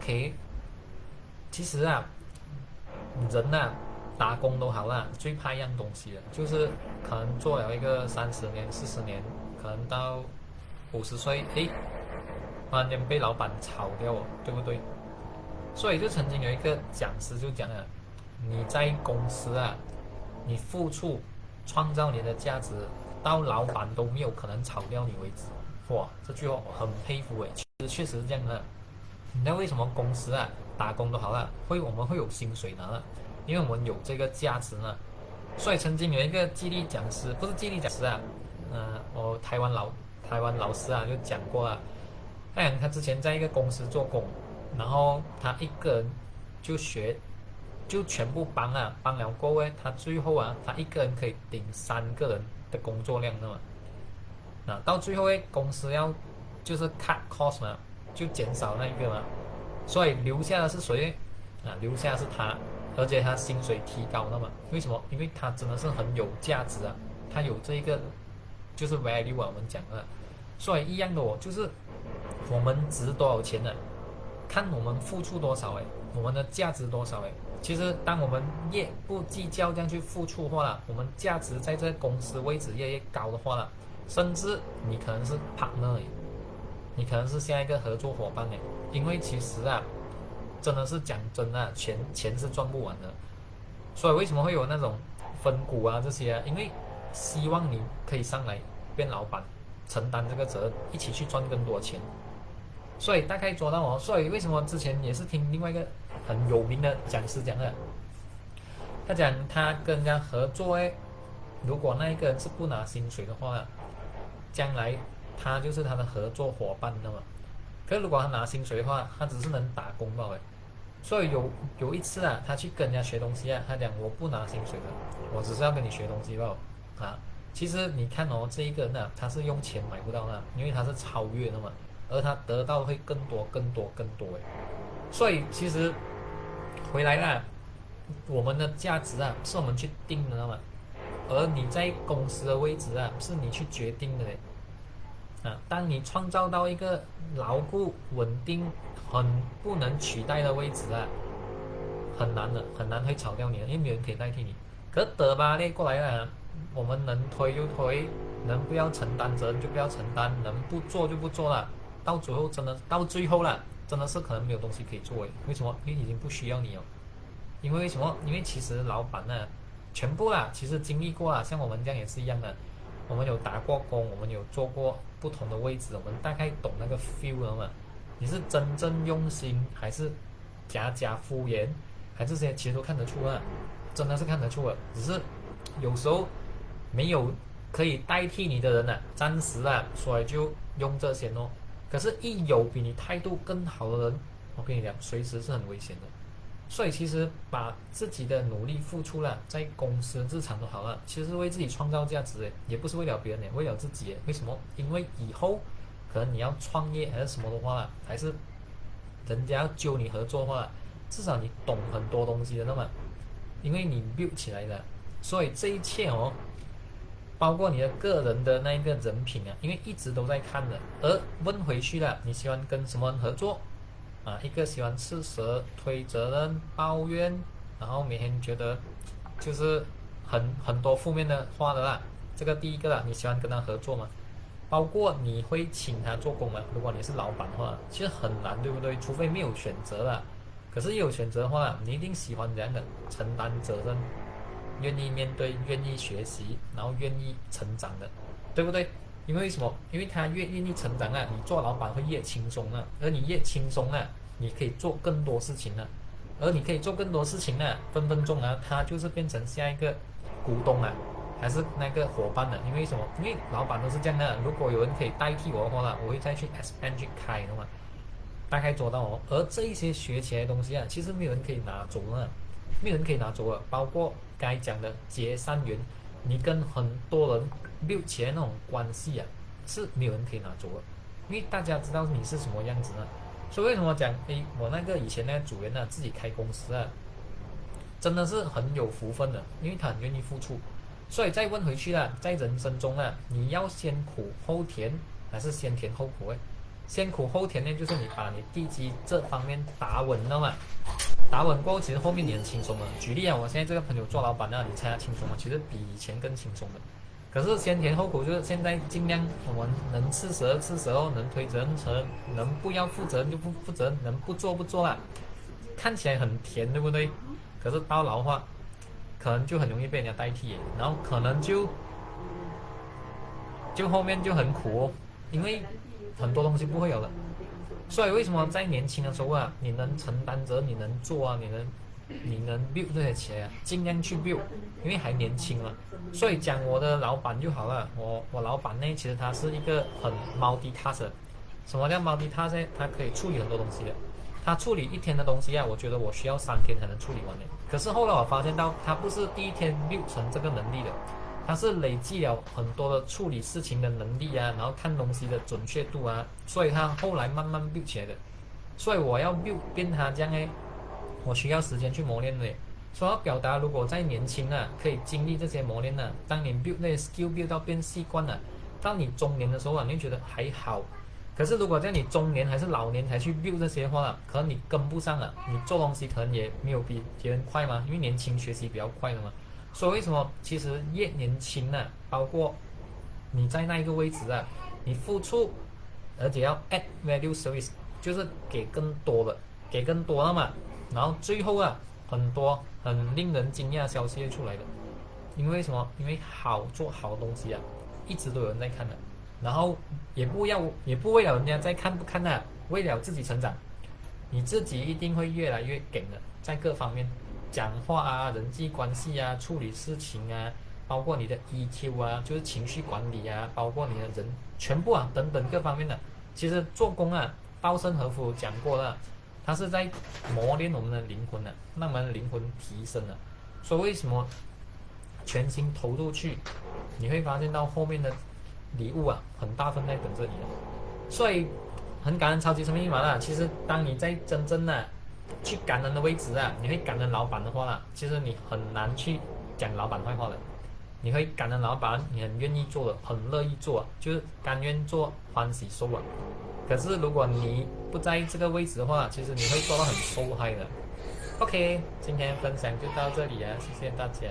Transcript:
OK，其实啊，人呐、打工都好啦，最怕一样东西的，就是可能做了一个30年、40年，可能到50岁，诶，突然间被老板炒掉哦，对不对？所以就曾经有一个讲师就讲了，你在公司啊，你付出创造你的价值，到老板都没有可能炒掉你为止。哇，这句话我很佩服诶，其实确实是这样的。你知道为什么公司啊打工都好了，我们会有薪水拿了，因为我们有这个价值呢。所以曾经有一个激励讲师，不是激励讲师啊，我台湾老师啊就讲过啊，他之前在一个公司做工，然后他一个人就学，就全部帮了过后，他最后啊，他一个人可以顶3个人的工作量的嘛。那到最后公司要就是 cut cost 嘛，就减少那个嘛，所以留下的是谁？留下的是他，而且他薪水提高了嘛？为什么？因为他真的是很有价值啊，他有这个就是 value 啊，我们讲的。所以一样的就是我们值多少钱呢？看我们付出多少我们的价值多少其实当我们越不计较这样去付出的话啦，我们价值在这个公司位置越高的话啦，甚至你可能是 partner 你可能是下一个合作伙伴因为其实啊，真的是讲真的，钱是赚不完的，所以为什么会有那种分股啊这些因为希望你可以上来变老板，承担这个责任，一起去赚更多钱。所以大概做到所以为什么之前也是听另外一个很有名的讲师讲的，他讲他跟人家合作如果那一个人是不拿薪水的话，将来他就是他的合作伙伴的嘛。可是如果他拿薪水的话，他只是能打工罢了。所以有一次啊，他去跟人家学东西他讲我不拿薪水的，我只是要跟你学东西罢了其实你看这一个人他是用钱买不到的，因为他是超越的嘛，而他得到会更多更多更多所以其实回来啦，我们的价值是我们去定的嘛，而你在公司的位置是你去决定的当你创造到一个牢固、稳定、很不能取代的位置很难的，很难会炒掉你的，因为没有人可以代替你。可是得吧，列过来了，我们能推就推，能不要承担责任就不要承担，能不做就不做了。到最后了，真的是可能没有东西可以做为什么？因为已经不需要你了。因为什么？因为其实老板全部其实经历过像我们这样也是一样的。我们有打过工，我们有做过不同的位置，我们大概懂那个 feel 了嘛。你是真正用心，还是假敷衍，还是这些其实都看得出真的是看得出只是有时候没有可以代替你的人暂时所以就用这些可是，一有比你态度更好的人，我跟你讲，随时是很危险的。所以其实把自己的努力付出了，在公司日常都好了，其实是为自己创造价值也不是为了别人为了自己为什么？因为以后可能你要创业还是什么的话，还是人家要揪你合作的话，至少你懂很多东西的那么，因为你 build 起来的，所以这一切包括你的个人的那一个人品因为一直都在看的。而问回去了，你喜欢跟什么人合作一个喜欢吃蛇、推责任、抱怨，然后每天觉得就是很多负面的话的啦。这个第一个你喜欢跟他合作吗？包括你会请他做工吗？如果你是老板的话，其实很难，对不对？除非没有选择了。可是有选择的话，你一定喜欢这样的承担责任，愿意面对，愿意学习，然后愿意成长的，对不对？因为什么？因为他越愿意成长你做老板会越轻松而你越轻松你可以做更多事情而你可以做更多事情分分钟他就是变成下一个股东还是那个伙伴因为什么？因为老板都是这样的，如果有人可以代替我的话我会再去 expand 去开的嘛，大概做到而这一些学起来的东西其实没有人可以拿走没有人可以拿走包括该讲的结善缘，你跟很多人build起来那种关系是没有人可以拿走的，因为大家知道你是什么样子所以为什么讲我那个以前那个组员自己开公司真的是很有福分的，因为他很愿意付出。所以再问回去在人生中你要先苦后甜还是先甜后苦先苦后甜呢，就是你把你地基这方面打稳了嘛，打稳过后，其实后面你很轻松的。举例啊，我现在这个朋友做老板啊，你猜他轻松吗？其实比以前更轻松的。可是先甜后苦，就是现在尽量我们能吃蛇吃蛇哦，能推责任责任，能不要负责任就不负责任，能不做不做啦。看起来很甜，对不对？可是到老化，可能就很容易被人家代替，然后可能就后面就很苦哦，因为很多东西不会有了。所以为什么在年轻的时候啊，你能承担责任，你能做啊，你能 build 这些企业啊，尽量去 build，因为还年轻嘛。所以讲我的老板就好了，我老板呢，其实他是一个很 multitask 的。什么叫 multitask？他可以处理很多东西的。他处理一天的东西啊，我觉得我需要3天才能处理完的。可是后来我发现到，他不是第一天 build 成这个能力的，他是累积了很多的处理事情的能力啊，然后看东西的准确度啊，所以他后来慢慢 build 起来的。所以我要 build 变他这样呢，我需要时间去磨练的。所以要表达，如果在年轻啊，可以经历这些磨练啊，当你 build 那些 skill build 到变习惯了，到你中年的时候啊，你会觉得还好。可是如果在你中年还是老年才去 build 这些话，可能你跟不上了，你做东西可能也没有比别人快嘛，因为年轻学习比较快的嘛。所以为什么其实越年轻啊，包括你在那一个位置啊，你付出，而且要 add value service， 就是给更多的，给更多了嘛，然后最后啊，很多很令人惊讶的消息会出来的。因为什么？因为做好东西啊，一直都有人在看的。然后也不为了人家在看不看啊，为了自己成长，你自己一定会越来越梗的，在各方面，讲话啊、人际关系啊、处理事情啊，包括你的 EQ 啊，就是情绪管理啊，包括你的人全部啊等等各方面的。其实做工啊，稻盛和夫讲过了，他是在磨练我们的灵魂啊，让我们的灵魂提升了。所以为什么全心投入去，你会发现到后面的礼物啊，很大份在等着你的。所以很感恩超级生命密码啦。其实当你在真正的去感恩的位置啊，你会感恩老板的话啦，其实你很难去讲老板坏话的。你会感恩老板，你很愿意做的，很乐意做，就是甘愿做欢喜受啊。可是如果你不在这个位置的话，其实你会做到很受害的。OK， 今天分享就到这里啊，谢谢大家。